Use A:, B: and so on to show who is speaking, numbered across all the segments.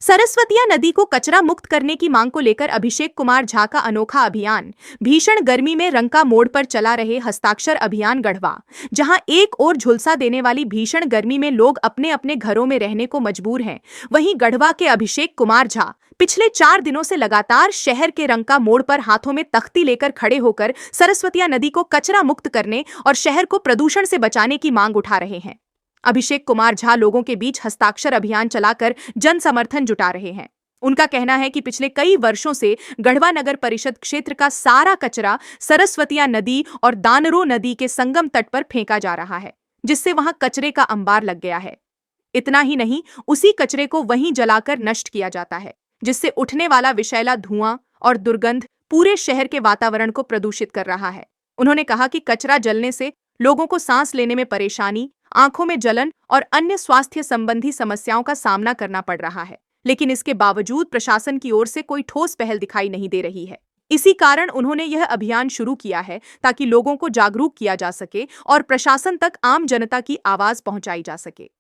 A: सरस्वतिया नदी को कचरा मुक्त करने की मांग को लेकर अभिषेक कुमार झा का अनोखा अभियान। भीषण गर्मी में रंका मोड़ पर चला रहे हस्ताक्षर अभियान गढ़वा। जहां एक ओर झुलसा देने वाली भीषण गर्मी में लोग अपने अपने घरों में रहने को मजबूर हैं, वहीं गढ़वा के अभिषेक कुमार झा पिछले 4 दिनों से लगातार शहर के रंका मोड़ पर हाथों में तख्ती लेकर खड़े होकर सरस्वतिया नदी को कचरा मुक्त करने और शहर को प्रदूषण से बचाने की मांग उठा रहे हैं। अभिषेक कुमार झा लोगों के बीच हस्ताक्षर अभियान चलाकर जन समर्थन जुटा रहे हैं। उनका कहना है कि पिछले कई वर्षों से गढ़वा नगर परिषद क्षेत्र का सारा कचरा सरस्वतिया नदी और दानरो नदी के संगम तट पर फेंका जा रहा है, जिससे वहां कचरे का अंबार लग गया है। इतना ही नहीं, उसी कचरे को वहीं जलाकर नष्ट किया जाता है, जिससे उठने वाला विषैला धुआं और दुर्गंध पूरे शहर के वातावरण को प्रदूषित कर रहा है। उन्होंने कहा कि कचरा जलने से लोगों को सांस लेने में परेशानी, आंखों में जलन और अन्य स्वास्थ्य संबंधी समस्याओं का सामना करना पड़ रहा है, लेकिन इसके बावजूद प्रशासन की ओर से कोई ठोस पहल दिखाई नहीं दे रही है। इसी कारण उन्होंने यह अभियान शुरू किया है ताकि लोगों को जागरूक किया जा सके और प्रशासन तक आम जनता की आवाज पहुंचाई जा सके।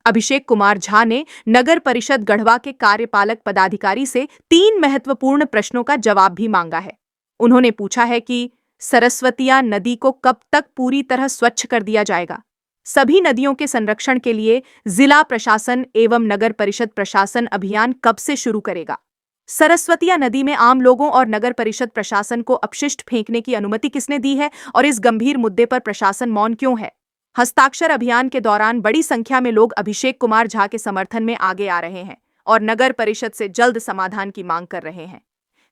A: अभिषेक कुमार झा ने नगर परिषद गढ़वा के कार्यपालक पदाधिकारी से 3 महत्वपूर्ण प्रश्नों का जवाब भी मांगा है। उन्होंने पूछा है कि सरस्वतिया नदी को कब तक पूरी तरह स्वच्छ कर दिया जाएगा, सभी नदियों के संरक्षण के लिए जिला प्रशासन एवं नगर परिषद प्रशासन अभियान कब से शुरू करेगा, सरस्वतिया नदी में आम लोगों और नगर परिषद प्रशासन को अपशिष्ट फेंकने की अनुमति किसने दी है और इस गंभीर मुद्दे पर प्रशासन मौन क्यों है। हस्ताक्षर अभियान के दौरान बड़ी संख्या में लोग अभिषेक कुमार झा के समर्थन में आगे आ रहे हैं और नगर परिषद से जल्द समाधान की मांग कर रहे हैं।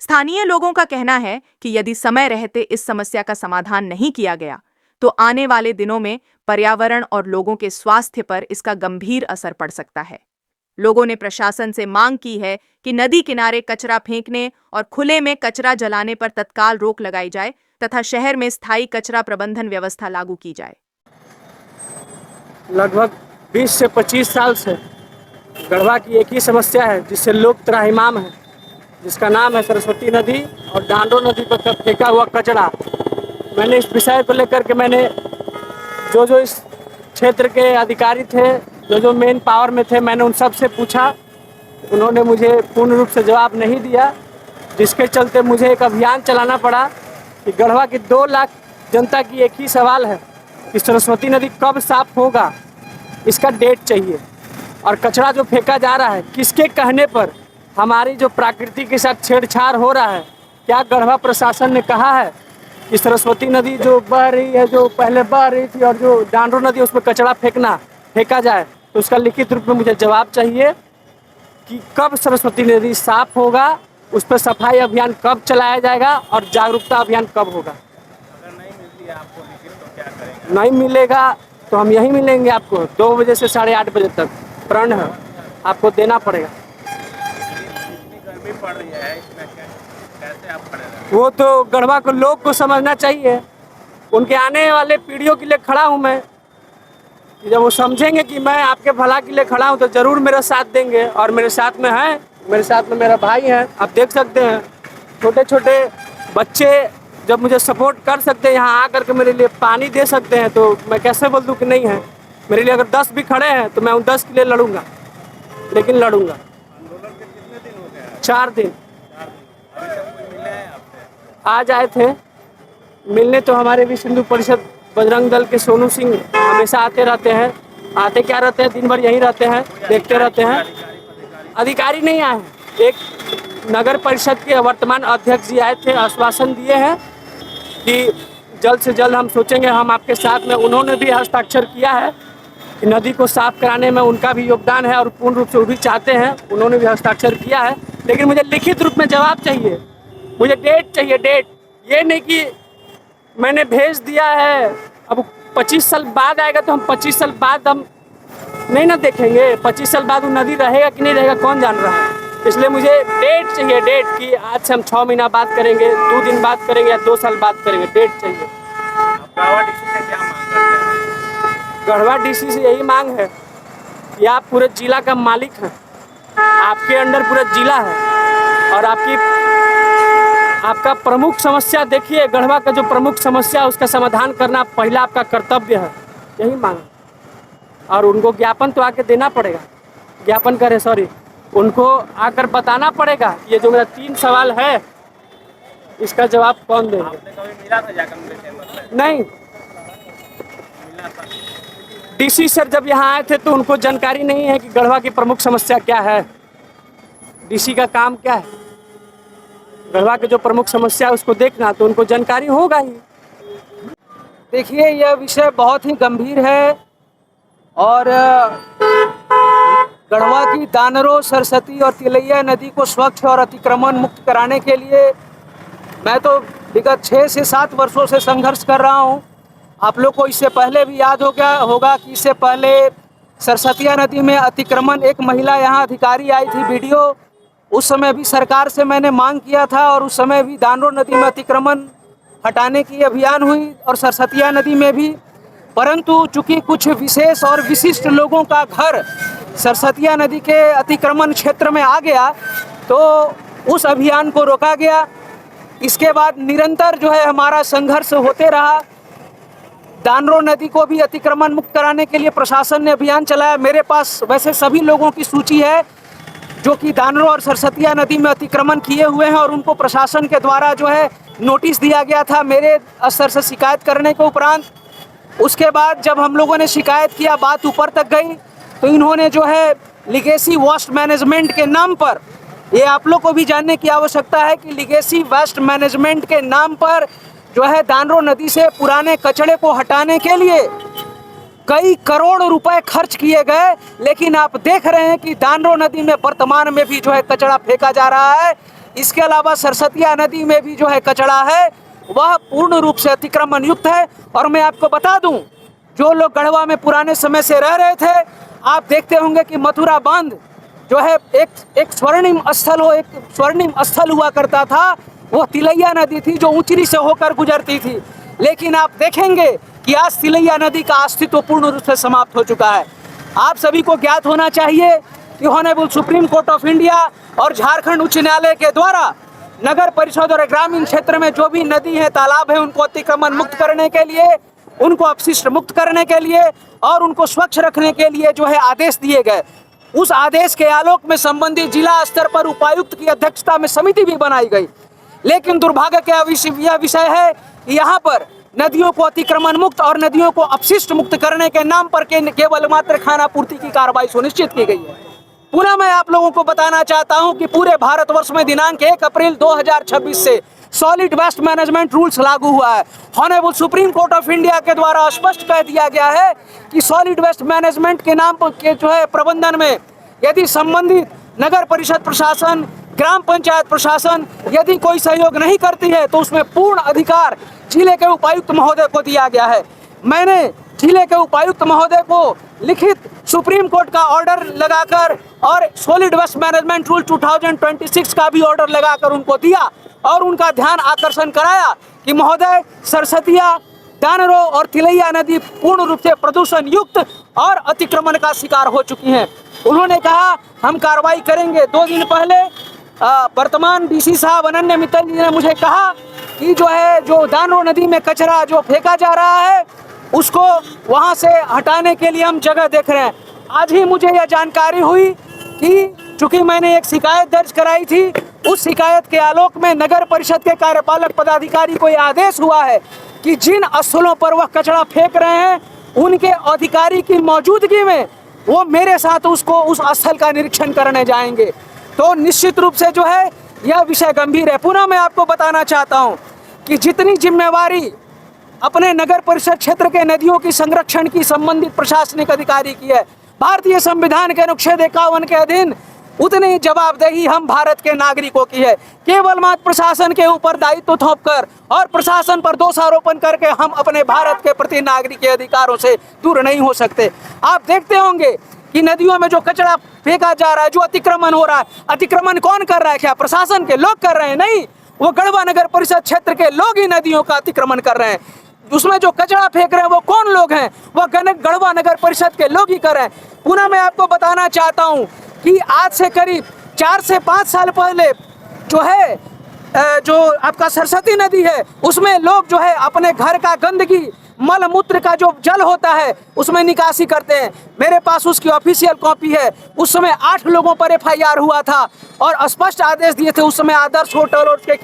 A: स्थानीय लोगों का कहना है कि यदि समय रहते इस समस्या का समाधान नहीं किया गया तो आने वाले दिनों में पर्यावरण और लोगों के स्वास्थ्य पर इसका गंभीर असर पड़ सकता है। लोगों ने प्रशासन से मांग की है कि नदी किनारे कचरा फेंकने और खुले में कचरा जलाने पर तत्काल रोक लगाई जाए तथा शहर में स्थायी कचरा प्रबंधन व्यवस्था लागू की जाए।
B: लगभग 20 से 25 साल से गढ़वा की एक ही समस्या है जिससे लोग त्राहिमाम हैं, जिसका नाम है सरस्वती नदी और दांडो नदी पर फेंका हुआ कचरा। मैंने इस विषय को लेकर के जो इस क्षेत्र के अधिकारी थे, जो मेन पावर में थे, मैंने उन सब से पूछा। उन्होंने मुझे पूर्ण रूप से जवाब नहीं दिया, जिसके चलते मुझे एक अभियान चलाना पड़ा कि गढ़वा की 2 लाख जनता की एक ही सवाल है कि सरस्वती नदी कब साफ होगा, इसका डेट चाहिए। और कचरा जो फेंका जा रहा है, किसके कहने पर हमारी जो प्रकृति के साथ छेड़छाड़ हो रहा है। क्या गढ़वा प्रशासन ने कहा है कि सरस्वती नदी जो बह रही है, जो पहले बह रही थी, और जो दांडो नदी उसमें कचरा फेंका जाए, तो उसका लिखित रूप में मुझे जवाब चाहिए कि कब सरस्वती नदी साफ होगा, उस पर सफाई अभियान कब चलाया जाएगा और जागरूकता अभियान कब होगा।
C: अगर नहीं मिलती है आपको लिखित तो क्या करेंगे?
B: नहीं मिलेगा तो हम यहीं मिलेंगे आपको 2 बजे से 8:30 बजे तक। प्रण है, आपको देना पड़ेगा।
C: इतनी गर्मी पड़ रही है, इसमें कैसे आप खड़े रहें?
B: वो तो गढ़वा को लोग को समझना चाहिए। उनके आने वाले पीढ़ियों के लिए खड़ा हूँ मैं। जब वो समझेंगे कि मैं आपके भला के लिए खड़ा हूँ तो ज़रूर मेरा साथ देंगे। और मेरे साथ में है, मेरे साथ में मेरा भाई है, आप देख सकते हैं। छोटे छोटे बच्चे जब मुझे सपोर्ट कर सकते हैं, यहाँ आकर के मेरे लिए पानी दे सकते हैं, तो मैं कैसे बोल दूँ कि नहीं है। मेरे लिए अगर 10 भी खड़े हैं तो मैं उन 10 के लिए लड़ूंगा, लेकिन लड़ूंगा।
C: आंदोलन के कितने दिन हो गए?
B: 4 दिन।
C: 4 दिन। अभी तक कोई मिले हैं आपसे?
B: आज आए थे मिलने, तो हमारे विश्व हिंदू परिषद बजरंग दल के सोनू सिंह हमेशा आते रहते हैं। आते क्या रहते हैं, दिन भर यहीं रहते हैं, देखते रहते हैं। अधिकारी नहीं आए हैं। एक नगर परिषद के वर्तमान अध्यक्ष जी आए थे, आश्वासन दिए हैं कि जल्द से जल्द हम सोचेंगे, हम आपके साथ में। उन्होंने भी हस्ताक्षर किया है कि नदी को साफ कराने में उनका भी योगदान है और पूर्ण रूप से वो भी चाहते हैं, उन्होंने भी हस्ताक्षर किया है। लेकिन मुझे लिखित रूप में जवाब चाहिए, मुझे डेट चाहिए, डेट। ये नहीं कि मैंने भेज दिया है, अब 25 साल बाद आएगा तो हम 25 साल बाद हम नहीं ना देखेंगे। 25 साल बाद वो नदी रहेगा कि नहीं रहेगा कौन जान रहा है। इसलिए मुझे डेट चाहिए, डेट कि आज से हम 6 महीना बाद करेंगे, 2 दिन बाद करेंगे या 2 साल बाद करेंगे, डेट चाहिए।
C: आप गढ़वा डीसी से क्या मांग करते हैं?
B: गढ़वा डीसी से यही मांग है कि आप पूरे जिला का मालिक हैं, आपके अंडर पूरा जिला है और आपका प्रमुख समस्या देखिए, गढ़वा का जो प्रमुख समस्या है उसका समाधान करना पहला आपका कर्तव्य है। यही मांग, और उनको ज्ञापन तो आके देना पड़ेगा। ज्ञापन करें, सॉरी, उनको आकर बताना पड़ेगा। ये जो मेरा 3 सवाल है इसका जवाब कौन देगा?
C: आपने कभी मिला था जाकर उनके चैम्बर में?
B: नहीं,
C: मिलना था।
B: डीसी सर जब यहाँ आए थे तो उनको जानकारी नहीं है कि गढ़वा की प्रमुख समस्या क्या है। डीसी का काम क्या है? गढ़वा की जो प्रमुख समस्या है उसको देखना, तो उनको जानकारी होगा ही।
D: देखिए, यह विषय बहुत ही गंभीर है और गढ़वा की दानरो, सरस्वती और तिलैया नदी को स्वच्छ और अतिक्रमण मुक्त कराने के लिए मैं तो विगत 6 से 7 वर्षों से संघर्ष कर रहा हूं। आप लोग को इससे पहले भी याद होगा कि इससे पहले सरस्वतिया नदी में अतिक्रमण, एक महिला यहाँ अधिकारी आई थी वीडियो, उस समय भी सरकार से मैंने मांग किया था और उस समय भी दानरो नदी में अतिक्रमण हटाने की अभियान हुई और सरस्वतिया नदी में भी। परंतु चूंकि कुछ विशेष और विशिष्ट लोगों का घर सरस्वतिया नदी के अतिक्रमण क्षेत्र में आ गया तो उस अभियान को रोका गया। इसके बाद निरंतर जो है हमारा संघर्ष होते रहा। दानरो नदी को भी अतिक्रमण मुक्त कराने के लिए प्रशासन ने अभियान चलाया। मेरे पास वैसे सभी लोगों की सूची है जो कि दानरो और सरस्वतिया नदी में अतिक्रमण किए हुए हैं और उनको प्रशासन के द्वारा जो है नोटिस दिया गया था मेरे स्तर से शिकायत करने के उपरांत। उसके बाद जब हम लोगों ने शिकायत किया, बात ऊपर तक गई, तो इन्होंने जो है लीगेसी वेस्ट मैनेजमेंट के नाम पर, ये आप लोग को भी जानने की आवश्यकता है कि लीगेसी वेस्ट मैनेजमेंट के नाम पर जो है दानरो नदी से पुराने कचड़े को हटाने के लिए कई करोड़ रुपए खर्च किए गए। लेकिन आप देख रहे हैं कि दानरो नदी में वर्तमान में भी जो है कचड़ा फेंका जा रहा है। इसके अलावा सरस्वतिया नदी में भी जो है कचड़ा है वह पूर्ण रूप से अतिक्रमण युक्त है। और मैं आपको बता दूं, जो लोग गढ़वा में पुराने समय से रह रहे थे, आप देखते होंगे कि मथुरा बांध जो है एक स्वर्णिम स्थल हुआ करता था। वो तिलैया नदी थी जो ऊंचरी से होकर गुजरती थी। लेकिन आप देखेंगे कि आज तिलैया नदी का अस्तित्व पूर्ण रूप से समाप्त हो चुका है। आप सभी को ज्ञात होना चाहिए कि honourable supreme court of India और झारखंड उच्च न्यायालय के द्वारा नगर परिषद और ग्रामीण क्षेत्र में जो भी नदी है, तालाब है, उनको अतिक्रमण मुक्त करने के लिए, उनको अपशिष्ट मुक्त करने के लिए और उनको स्वच्छ रखने के लिए जो है आदेश दिए गए। उस आदेश के आलोक में संबंधित जिला स्तर पर उपायुक्त की अध्यक्षता में समिति भी बनाई गई। लेकिन दुर्भाग्य का यह विषय है कि यहाँ पर नदियों को अतिक्रमण मुक्त और नदियों को अपशिष्ट मुक्त करने के नाम पर केवल मात्र खानापूर्ति की कार्रवाई सुनिश्चित की गई है। पुनः मैं आप लोगों को बताना चाहता हूं कि पूरे भारतवर्ष में दिनांक 1 अप्रैल 2026 से सॉलिड वेस्ट मैनेजमेंट रूल्स लागू हुआ है। Honourable supreme court of India के द्वारा स्पष्ट कह दिया गया है कि सॉलिड वेस्ट मैनेजमेंट के नाम पर के जो है प्रबंधन में यदि संबंधित नगर परिषद प्रशासन, ग्राम पंचायत प्रशासन यदि कोई सहयोग नहीं करती है तो उसमें पूर्ण अधिकार जिले के उपायुक्त महोदय को दिया गया है। मैंने जिले के उपायुक्त महोदय को लिखित सुप्रीम कोर्ट का ऑर्डर लगाकर और सॉलिड वेस्ट मैनेजमेंट रूल 2026 का भी ऑर्डर लगाकर उनको दिया और उनका ध्यान आकर्षण कराया कि महोदय, सरस्वतिया, दानरो और तिलैया नदी पूर्ण रूप से प्रदूषण युक्त और अतिक्रमण का शिकार हो चुकी हैं। उन्होंने कहा हम कार्रवाई करेंगे। 2 दिन पहले वर्तमान डीसी साहब अनन्य मित्तल जी ने मुझे कहा कि जो दानरो नदी में कचरा जो फेंका जा रहा है उसको वहां से हटाने के लिए हम जगह देख रहे हैं। आज ही मुझे यह जानकारी हुई कि चूंकि मैंने एक शिकायत दर्ज कराई थी, उस शिकायत के आलोक में नगर परिषद के कार्यपालक पदाधिकारी को यह आदेश हुआ है कि जिन स्थलों पर वह कचरा फेंक रहे हैं उनके अधिकारी की मौजूदगी में वो मेरे साथ उस स्थल का निरीक्षण करने जाएंगे। तो निश्चित रूप से जो है यह विषय गंभीर है। पुनः मैं आपको बताना चाहता हूं कि जितनी जिम्मेवारी अपने नगर परिषद क्षेत्र के नदियों की संरक्षण की संबंधित प्रशासनिक अधिकारी की है भारतीय संविधान के अनुच्छेद 51 के अधीन, उतनी जवाबदेही हम भारत के नागरिकों की है। केवल मात्र प्रशासन के ऊपर दायित्व थोपकर और प्रशासन पर दोषारोपण करके हम अपने भारत के प्रति नागरिक के अधिकारों से दूर नहीं हो सकते। आप देखते होंगे कि नदियों में जो कचरा फेंका जा रहा है, जो अतिक्रमण हो रहा है, अतिक्रमण कौन कर रहा है? क्या प्रशासन के लोग कर रहे हैं? नहीं, वो गढ़वा नगर परिषद क्षेत्र के लोग ही नदियों का अतिक्रमण कर रहे हैं। उसमें जो कचरा फेंक रहे हैं वो कौन लोग हैं? वो गढ़वा नगर परिषद के लोग ही कर रहे हैं। पुनः मैं आपको बताना चाहता हूं कि आज से करीब 4 से 5 साल पहले जो आपका सरस्वती नदी है उसमें लोग जो है अपने घर का गंदगी मल मूत्र का जो जल होता है उसमें निकासी करते हैं। मेरे पास उसकी ऑफिशियल कॉपी है। उस समय 8 लोगों पर FIR हुआ था और स्पष्ट आदेश दिए थे। उस समय आदर्श होटल और उसके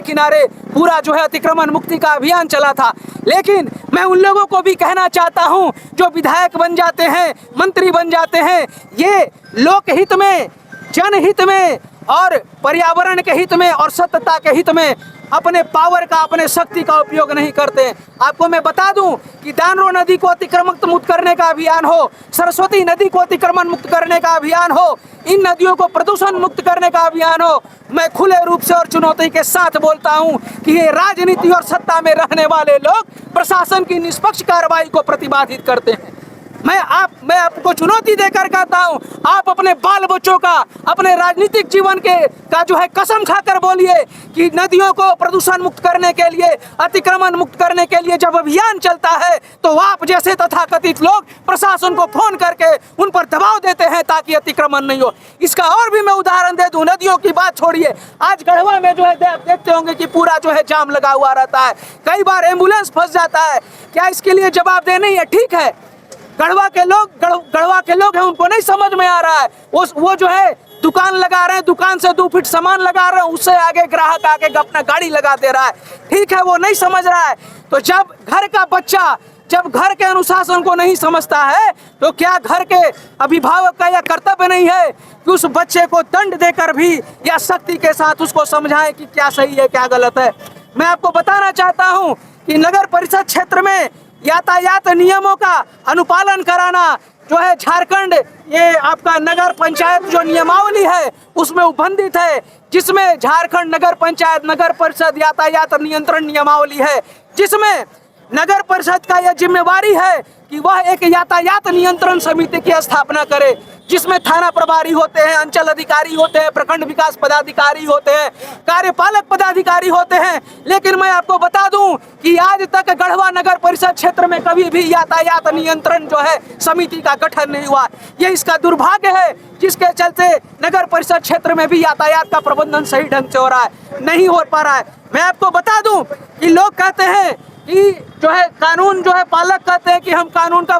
D: किनारे पूरा जो है अतिक्रमण मुक्ति का अभियान चला था। लेकिन मैं उन लोगों को भी कहना चाहता हूं जो विधायक बन जाते हैं, मंत्री बन जाते हैं, ये लोकहित में, जनहित में और पर्यावरण के हित में और सत्यता के हित में अपने पावर का, अपने शक्ति का उपयोग नहीं करते। आपको मैं बता दूं कि दानरो नदी को अतिक्रमण मुक्त करने का अभियान हो, सरस्वती नदी को अतिक्रमण मुक्त करने का अभियान हो, इन नदियों को प्रदूषण मुक्त करने का अभियान हो, मैं खुले रूप से और चुनौती के साथ बोलता हूं कि ये राजनीति और सत्ता में रहने वाले लोग प्रशासन की निष्पक्ष कार्रवाई को प्रतिबाधित करते हैं। मैं आपको चुनौती देकर कहता हूं, आप अपने बाल बच्चों का, अपने राजनीतिक जीवन का जो है कसम खाकर बोलिए कि नदियों को प्रदूषण मुक्त करने के लिए, अतिक्रमण मुक्त करने के लिए जब अभियान चलता है तो आप जैसे तथाकथित लोग प्रशासन को फोन करके उन पर दबाव देते हैं ताकि अतिक्रमण नहीं हो। इसका और भी मैं उदाहरण दे दूं, नदियों की बात छोड़िए, आज गढ़वा में जो है देखते होंगे कि पूरा जो है जाम लगा हुआ रहता है, कई बार एम्बुलेंस फंस जाता है। क्या इसके लिए जवाबदेह नहीं है? ठीक है, गढ़वा के लोग हैं, उनको नहीं समझ में आ रहा है। वो जो है दुकान लगा रहे हैं, दुकान से 2 फीट सामान लगा रहे हैं, उससे आगे ग्राहक आके अपना गाड़ी लगा दे रहा है। ठीक है, वो नहीं समझ रहा है। तो जब घर का बच्चा जब घर के अनुशासन को नहीं समझता है तो क्या घर के अभिभावक का यह कर्तव्य नहीं है कि उस बच्चे को दंड देकर भी या सख्ती के साथ उसको समझाएं कि क्या सही है क्या गलत है। मैं आपको बताना चाहता हूं कि नगर परिषद क्षेत्र में यातायात नियमों का अनुपालन कराना जो है झारखंड, ये आपका नगर पंचायत जो नियमावली है उसमें उपबंधित है, जिसमें झारखंड नगर पंचायत नगर परिषद यातायात नियंत्रण नियमावली है, जिसमें नगर परिषद का यह जिम्मेवारी है कि वह एक यातायात नियंत्रण समिति की स्थापना करे, जिसमें थाना प्रभारी होते हैं, अंचल अधिकारी होते हैं, प्रखंड विकास पदाधिकारी होते हैं, कार्यपालक पदाधिकारी होते हैं। लेकिन मैं आपको बता दूं कि आज तक गढ़वा नगर परिषद क्षेत्र में कभी भी यातायात नियंत्रण जो है समिति का गठन नहीं हुआ। ये इसका दुर्भाग्य है, जिसके चलते नगर परिषद क्षेत्र में भी यातायात का प्रबंधन सही ढंग से हो रहा है, नहीं हो पा रहा है। मैं आपको बता दूं कि लोग कहते हैं कि जो है कानून जो है, पालक कहते हैं कि हम कानून का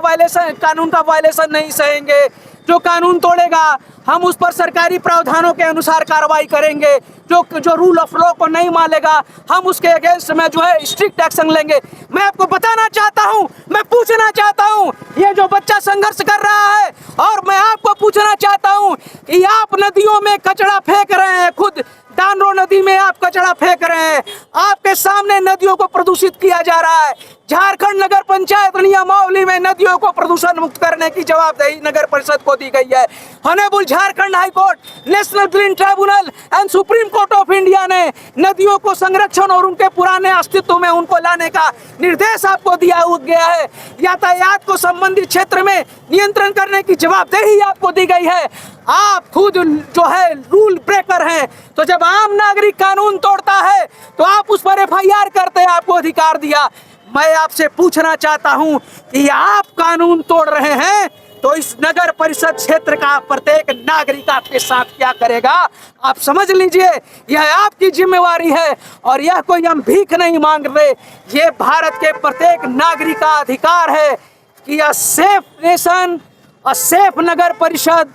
D: वायलेशन नहीं सहेंगे, जो कानून तोड़ेगा हम उस पर सरकारी प्रावधानों के अनुसार कार्रवाई करेंगे, जो रूल ऑफ लॉ को नहीं मानेगा हम उसके अगेंस्ट में जो है स्ट्रिक्ट एक्शन लेंगे। मैं आपको बताना चाहता हूं, मैं पूछना चाहता हूं, ये जो बच्चा संघर्ष कर रहा है, और मैं आपको पूछना चाहता हूं कि आप नदियों में कचरा फेंक रहे हैं, खुद दानरो नदी में आप कचरा फेंक रहे हैं, आपके सामने नदियों को प्रदूषित किया जा रहा है। झारखंड नगर पंचायत नियमावली में नदियों को प्रदूषण मुक्त करने की जवाबदेही नगर परिषद को दी गई है। Honourable Jharkhand high court, national green tribunal and supreme court of India ने नदियों को संरक्षण और उनके पुराने अस्तित्व में उनको लाने का निर्देश आपको दिया गया है। यातायात को संबंधित क्षेत्र में नियंत्रण करने की जवाबदेही आपको दी गई है। आप खुद जो है रूल ब्रेकर हैं, तो जब आम नागरिक कानून तोड़ता है तो आप उस पर FIR करते हैं, आपको अधिकार दिया। मैं आपसे पूछना चाहता हूं कि आप कानून तोड़ रहे हैं तो इस नगर परिषद क्षेत्र का प्रत्येक नागरिक आपके साथ क्या करेगा, आप समझ लीजिए। यह आपकी जिम्मेवारी है और यह कोई हम भीख नहीं मांग रहे, ये भारत के प्रत्येक नागरिक का अधिकार है कि a safe nation, a safe nagar parishad,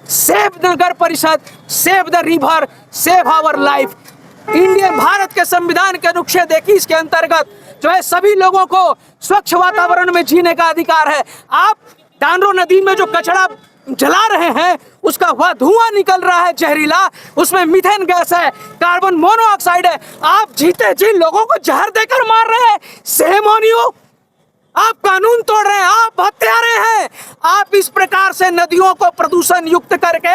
D: save nagar parishad, save the river, save our life. Indian Bharat के संविधान के अनुच्छेद 21 के अंतर्गत जो है सभी लोगों को स्वच्छ वातावरण में जीने का अधिकार है। आप दानरो नदी में जो कचरा जला रहे हैं उसका वह धुआं निकल रहा है जहरीला, उसमें मीथेन गैस है, कार्बन मोनोऑक्साइड है, आप जीते जी लोगों को जहर देकर मार रहे हैं। सेम ऑन यू, आप कानून तोड़ रहे हैं, आप हत्यारे हैं। आप इस प्रकार से नदियों को प्रदूषण युक्त करके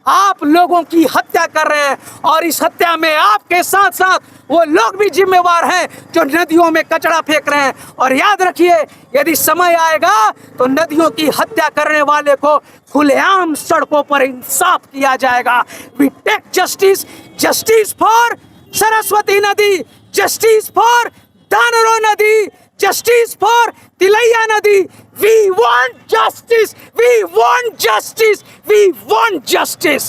D: आप लोगों की हत्या कर रहे हैं, और इस हत्या में आपके साथ साथ वो लोग भी जिम्मेवार हैं जो नदियों में कचरा फेंक रहे हैं। और याद रखिए, यदि समय आएगा तो नदियों की हत्या करने वाले को खुलेआम सड़कों पर इंसाफ किया जाएगा। We take justice, justice for Saraswati नदी, जस्टिस फॉर दानरो नदी, justice for Tilaiya Nadi. We want justice. We want justice. We want justice.